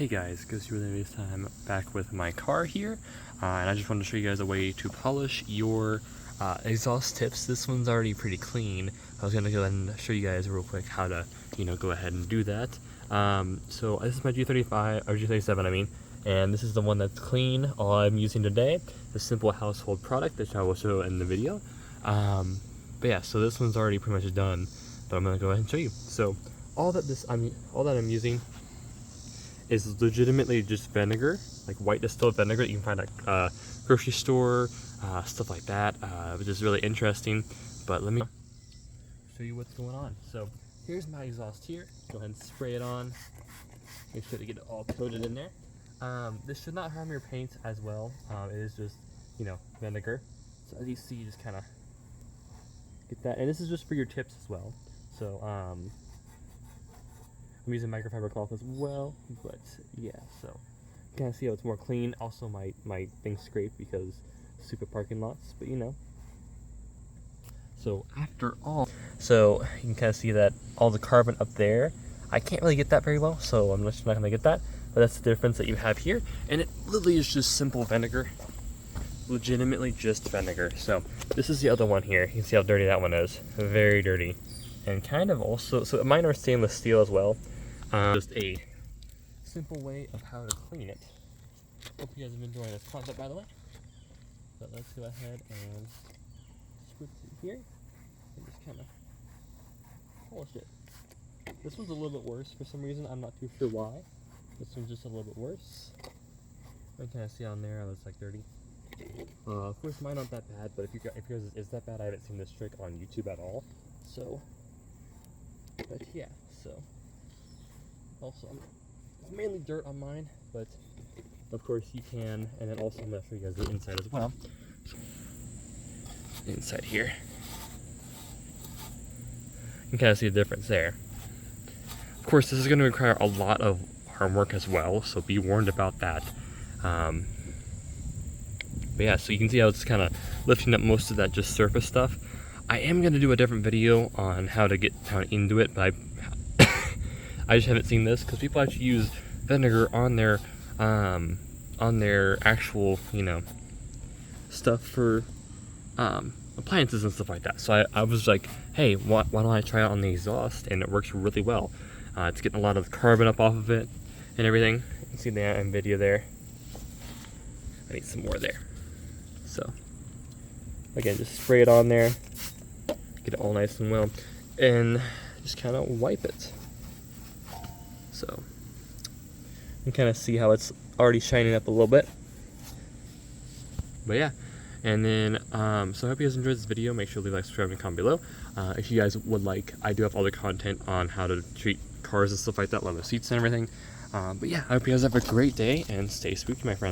Hey guys, Ghost with this time back with my car here, and I just wanted to show you guys a way to polish your exhaust tips. This one's already pretty clean. I was gonna go ahead and show you guys real quick how to, go ahead and do that. So this is my G35 or G37, I mean, and this is the one that's clean. All I'm using today, a simple household product that I will show in the video. But yeah, so this one's already pretty much done, but I'm gonna go ahead and show you. So all that I'm using is legitimately just vinegar, like white distilled vinegar that you can find at grocery store, stuff like that, which is really interesting. But let me show you what's going on. So here's my exhaust here. Go ahead and spray it on. Make sure to get it all coated in there. This should not harm your paint as well. It is just, vinegar. So as you see, you just kind of get that. And this is just for your tips as well. So I'm using microfiber cloth as well, but yeah, so you kind of see how it's more clean. Also, my thing scraped because stupid parking lots, but So after all, so you can kind of see that all the carbon up there, I can't really get that very well, so I'm just not going to get that, but that's the difference that you have here. And it literally is just simple vinegar, legitimately just vinegar. So this is the other one here. You can see how dirty that one is, very dirty. And kind of also, so mine are stainless steel as well. Just a simple way of how to clean it. Hope you guys have been enjoying this concept, by the way. But let's go ahead and switch it here and just kind of polish it. This one's a little bit worse for some reason. I'm not too sure why. This one's just a little bit worse. I can kind of see on there how it's like dirty. Of course, mine aren't that bad, but if yours is that bad, I haven't seen this trick on YouTube at all. So, but yeah, so. Also, it's mainly dirt on mine, but of course you can, and then also I'm going to show you guys the inside as well. Inside here. You can kind of see the difference there. Of course, this is going to require a lot of hard work as well, so be warned about that. But yeah, so you can see how it's kind of lifting up most of that just surface stuff. I am going to do a different video on how to get down into it, but I just haven't seen this because people actually use vinegar on their actual, stuff for appliances and stuff like that. So I was like, hey, why don't I try it on the exhaust? And it works really well. It's getting a lot of carbon up off of it and everything. You can see the video there. I need some more there. So again, just spray it on there, get it all nice and well, and just kind of wipe it. So you can kind of see how it's already shining up a little bit. But yeah, and then so I hope you guys enjoyed this video. Make sure to leave a like, subscribe, and comment below. If you guys would like, I do have other content on how to treat cars and stuff like that, leather seats and everything. But yeah, I hope you guys have a great day and stay spooky, my friends.